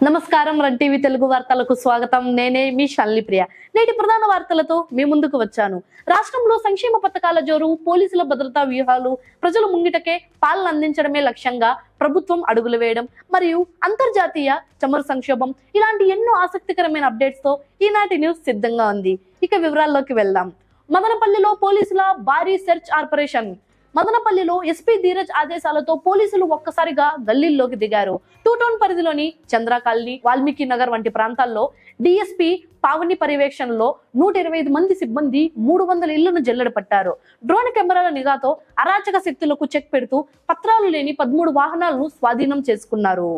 నమస్కారం run TV Telugu వార్తలకు స్వాగతం. నేనే మీ శాలిని ప్రియ. నేటి ప్రధాన వార్తలతో మీ ముందుకు వచ్చాను. రాష్ట్రంలో సంక్షేమ పథకాల జోరు, పోలీసుల భద్రతా వ్యూహాలు, ప్రజల ముంగిటకే పాలన అందించడమే లక్ష్యంగా ప్రభుత్వం అడుగులు వేయడం మరియు అంతర్జాతీయ చమురు సంక్షోభం ఇలాంటి ఎన్నో ఆసక్తికరమైన అప్డేట్స్ తో ఈనాటి న్యూస్ సిద్ధంగా ఉంది. ఇక వివరాల్లోకి వెళ్దాం. మదనపల్లిలో పోలీసుల భారీ సెర్చ్ ఆపరేషన్. మదనపల్లిలో ఎస్పీ ధీరజ్ ఆదేశాలతో పోలీసులు ఒక్కసారిగా గల్లీల్లోకి దిగారు. టూ టౌన్ పరిధిలోని చంద్ర కాలనీ, వాల్మీకి నగర్ వంటి ప్రాంతాల్లో డిఎస్పీ పావని పర్యవేక్షణలో 125 మంది సిబ్బంది 300 ఇళ్లను జల్లెడ పట్టారు. డ్రోన్ కెమెరాల నిఘాతో అరాచక శక్తులకు చెక్ పెడుతూ పత్రాలు లేని 13 వాహనాలను స్వాధీనం చేసుకున్నారు.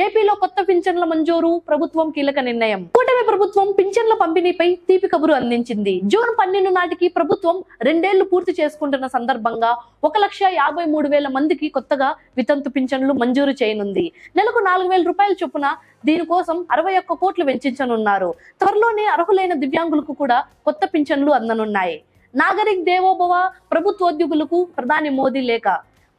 ఏపీలో కొత్త పింఛన్ల మంజూరు, ప్రభుత్వం కీలక నిర్ణయం. కూటమి ప్రభుత్వం పింఛన్ల పంపిణీపై తీపి కబురు అందించింది. జూన్ 12 నాటికి ప్రభుత్వం 2 ఏళ్లు పూర్తి చేసుకుంటున్న సందర్భంగా 1,53,000 మందికి కొత్తగా వితంతు పింఛన్లు మంజూరు చేయనుంది. నెలకు 4,000 రూపాయల చొప్పున దీనికోసం 61 కోట్లు వెచ్చించనున్నారు. త్వరలోనే అర్హులైన దివ్యాంగులకు కూడా కొత్త పింఛన్లు అందనున్నాయి. నాగరిక్ దేవోభవ, ప్రభుత్వోద్యోగులకు ప్రధాని మోదీ లేఖ.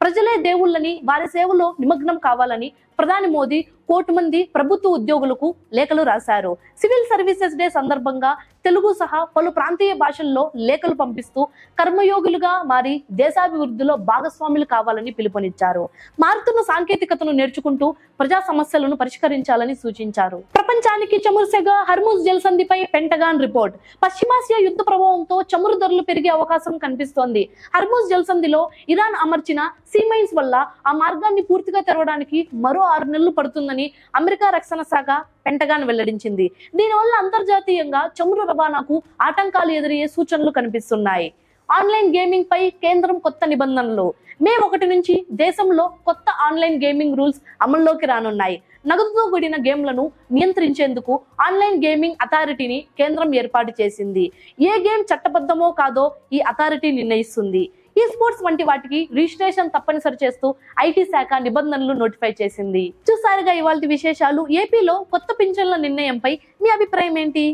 ప్రజలే దేవుళ్ళని, వారి సేవలో నిమగ్నం కావాలని ప్రధాని మోదీ 1 కోటి మంది ప్రభుత్వ ఉద్యోగులకు లేఖలు రాశారు. సివిల్ సర్వీసెస్ డే సందర్భంగా తెలుగు సహా పలు ప్రాంతీయ భాషల్లో లేఖలు పంపిస్తూ కర్మయోగులుగా మారి దేశాభివృద్ధిలో భాగస్వాములు కావాలని పిలుపునిచ్చారు. మారుతున్న సాంకేతికతను నేర్చుకుంటూ ప్రజా సమస్యలను పరిష్కరించాలని సూచించారు. ప్రపంచానికి చమురు సెగ, హర్ముజ్ జలసంధిపై పెంటగాన్ రిపోర్ట్. పశ్చిమాసియా యుద్ధ ప్రభావంతో చమురు ధరలు పెరిగే అవకాశం కనిపిస్తోంది. హర్ముజ్ జలసంధిలో ఇరాన్ అమర్చిన సీమైన్స్ వల్ల ఆ మార్గాన్ని పూర్తిగా తెరవడానికి మరో 6 నెలలు పడుతుందని అమెరికా రక్షణ శాఖ పెంటగాన్ వెల్లడించింది. దీనివల్ల అంతర్జాతీయంగా చమురు రవాణాకు ఆటంకాలు ఎదురయ్యే సూచనలు కనిపిస్తున్నాయి. ఆన్లైన్ గేమింగ్ పై కేంద్రం కొత్త నిబంధనలు. మే 1 నుంచి దేశంలో కొత్త ఆన్లైన్ గేమింగ్ రూల్స్ అమల్లోకి రానున్నాయి. నగదుతో కూడిన గేమ్లను నియంత్రించేందుకు ఆన్లైన్ గేమింగ్ అథారిటీని కేంద్రం ఏర్పాటు చేసింది. ఏ గేమ్ చట్టబద్ధమో కాదో ఈ అథారిటీ నిర్ణయిస్తుంది. ఈ స్పోర్ట్స్ వంటి వాటికి రిజిస్ట్రేషన్ తప్పనిసరి చేస్తూ ఐటీ శాఖ నిబంధనలు నోటిఫై చేసింది. చూసారుగా ఇవాల్టి విశేషాలు. ఏపీలో కొత్త పింఛన్ల నిర్ణయంపై మీ అభిప్రాయం ఏంటి?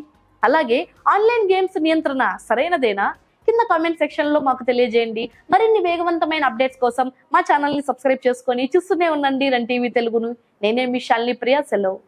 అలాగే ఆన్లైన్ గేమ్స్ నియంత్రణ సరైనదేనా? కింద కామెంట్ సెక్షన్ లో మాకు తెలియజేయండి. మరిన్ని వేగవంతమైన అప్డేట్స్ కోసం మా ఛానల్ ని సబ్స్క్రైబ్ చేసుకొని చూస్తూనే ఉండండి రన్ టీవీ తెలుగును. నేనే మీ శాలిని ప్రియ. సెలవు.